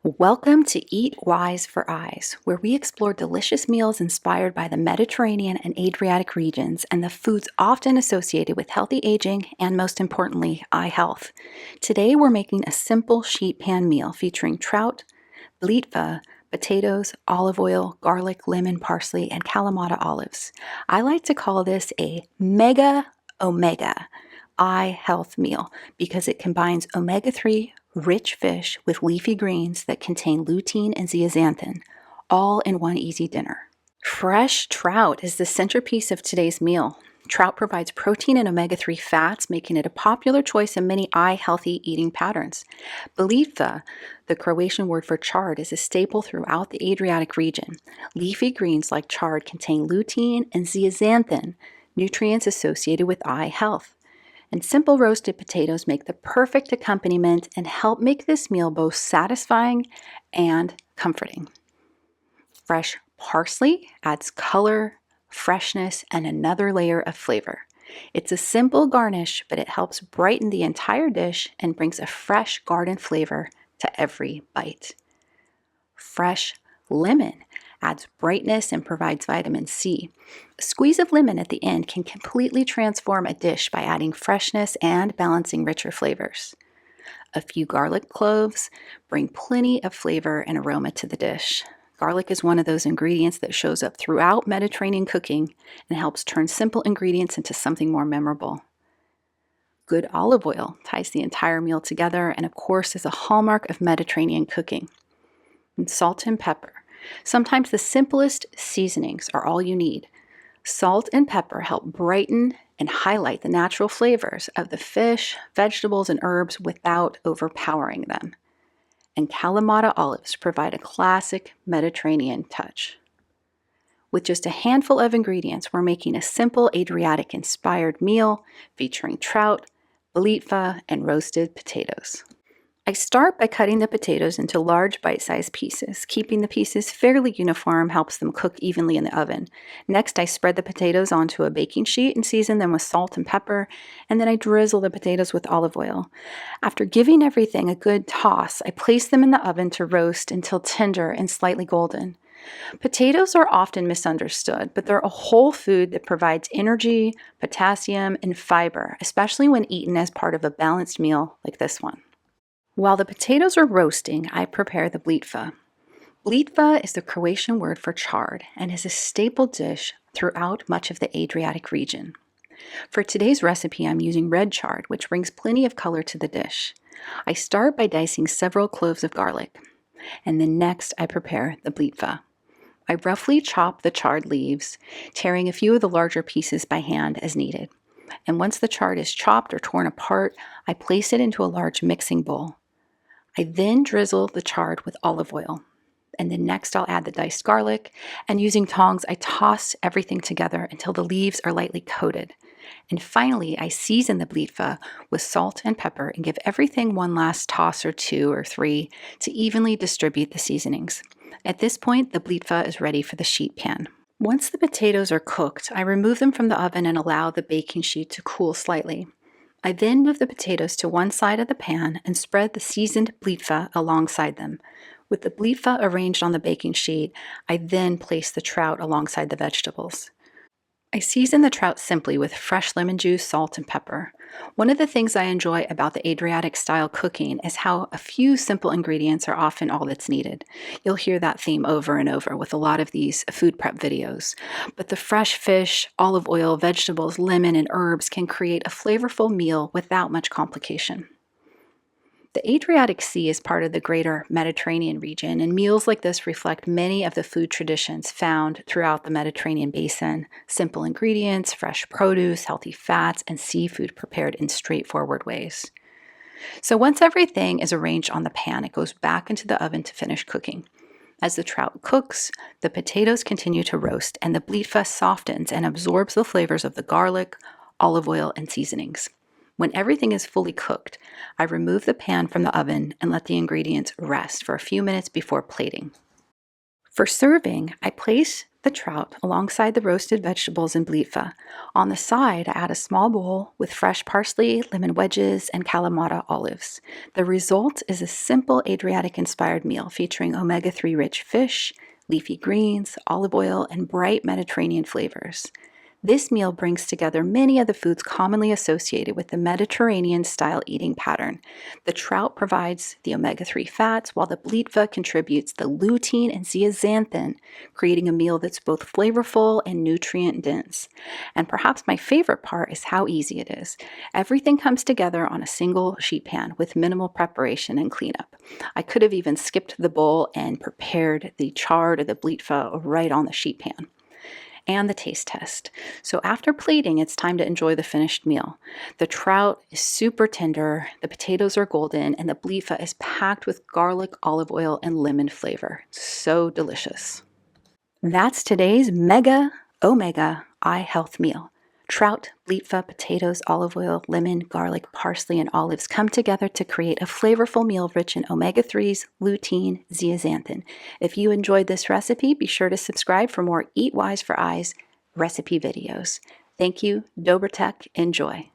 Welcome to Eat Wise for Eyes, where we explore delicious meals inspired by the Mediterranean and Adriatic regions and the foods often associated with healthy aging and, most importantly, eye health. Today, we're making a simple sheet pan meal featuring trout, blitva, potatoes, olive oil, garlic, lemon, parsley, and Kalamata olives. I like to call this a mega omega eye health meal because it combines omega-3 rich fish with leafy greens that contain lutein and zeaxanthin, all in one easy dinner. Fresh trout is the centerpiece of today's meal. Trout provides protein and omega-3 fats, making it a popular choice in many eye-healthy eating patterns. Blitva, the Croatian word for chard, is a staple throughout the Adriatic region. Leafy greens like chard contain lutein and zeaxanthin, nutrients associated with eye health. And simple roasted potatoes make the perfect accompaniment and help make this meal both satisfying and comforting. Fresh parsley adds color, freshness, and another layer of flavor. It's a simple garnish, but it helps brighten the entire dish and brings a fresh garden flavor to every bite. Fresh lemon adds brightness and provides vitamin C. A squeeze of lemon at the end can completely transform a dish by adding freshness and balancing richer flavors. A few garlic cloves bring plenty of flavor and aroma to the dish. Garlic is one of those ingredients that shows up throughout Mediterranean cooking and helps turn simple ingredients into something more memorable. Good olive oil ties the entire meal together and, of course, is a hallmark of Mediterranean cooking. And salt and pepper. Sometimes the simplest seasonings are all you need. Salt and pepper help brighten and highlight the natural flavors of the fish, vegetables, and herbs without overpowering them. And Kalamata olives provide a classic Mediterranean touch. With just a handful of ingredients, we're making a simple Adriatic-inspired meal featuring trout, blitva, and roasted potatoes. I start by cutting the potatoes into large bite-sized pieces. Keeping the pieces fairly uniform helps them cook evenly in the oven. Next, I spread the potatoes onto a baking sheet and season them with salt and pepper, and then I drizzle the potatoes with olive oil. After giving everything a good toss, I place them in the oven to roast until tender and slightly golden. Potatoes are often misunderstood, but they're a whole food that provides energy, potassium, and fiber, especially when eaten as part of a balanced meal like this one. While the potatoes are roasting, I prepare the blitva. Blitva is the Croatian word for chard and is a staple dish throughout much of the Adriatic region. For today's recipe, I'm using red chard, which brings plenty of color to the dish. I start by dicing several cloves of garlic, and then next I prepare the blitva. I roughly chop the chard leaves, tearing a few of the larger pieces by hand as needed. And once the chard is chopped or torn apart, I place it into a large mixing bowl. I then drizzle the chard with olive oil. And then next I'll add the diced garlic, and using tongs I toss everything together until the leaves are lightly coated. And finally I season the blitva with salt and pepper and give everything one last toss or two or three to evenly distribute the seasonings. At this point, the blitva is ready for the sheet pan. Once the potatoes are cooked, I remove them from the oven and allow the baking sheet to cool slightly. I then move the potatoes to one side of the pan and spread the seasoned blitva alongside them. With the blitva arranged on the baking sheet, I then place the trout alongside the vegetables. I season the trout simply with fresh lemon juice, salt, and pepper. One of the things I enjoy about the Adriatic-style cooking is how a few simple ingredients are often all that's needed. You'll hear that theme over and over with a lot of these food prep videos. But the fresh fish, olive oil, vegetables, lemon, and herbs can create a flavorful meal without much complication. The Adriatic Sea is part of the greater Mediterranean region, and meals like this reflect many of the food traditions found throughout the Mediterranean basin. Simple ingredients, fresh produce, healthy fats, and seafood prepared in straightforward ways. So once everything is arranged on the pan, it goes back into the oven to finish cooking. As the trout cooks, the potatoes continue to roast, and the blitva softens and absorbs the flavors of the garlic, olive oil, and seasonings. When everything is fully cooked, I remove the pan from the oven and let the ingredients rest for a few minutes before plating. For serving, I place the trout alongside the roasted vegetables and blitva. On the side, I add a small bowl with fresh parsley, lemon wedges, and Kalamata olives. The result is a simple Adriatic-inspired meal featuring omega-3 rich fish, leafy greens, olive oil, and bright Mediterranean flavors. This meal brings together many of the foods commonly associated with the Mediterranean-style eating pattern. The trout provides the omega-3 fats, while the blitva contributes the lutein and zeaxanthin, creating a meal that's both flavorful and nutrient-dense. And perhaps my favorite part is how easy it is. Everything comes together on a single sheet pan with minimal preparation and cleanup. I could have even skipped the bowl and prepared the chard or the blitva right on the sheet pan. And the taste test. So after plating, it's time to enjoy the finished meal. The trout is super tender, the potatoes are golden, and the blitva is packed with garlic, olive oil, and lemon flavor. So delicious. That's today's Mega Omega Eye Health meal. Trout, blitva, potatoes, olive oil, lemon, garlic, parsley, and olives come together to create a flavorful meal rich in omega-3s, lutein, zeaxanthin. If you enjoyed this recipe, be sure to subscribe for more Eat Wise for Eyes recipe videos. Thank you, Dobrtek, enjoy.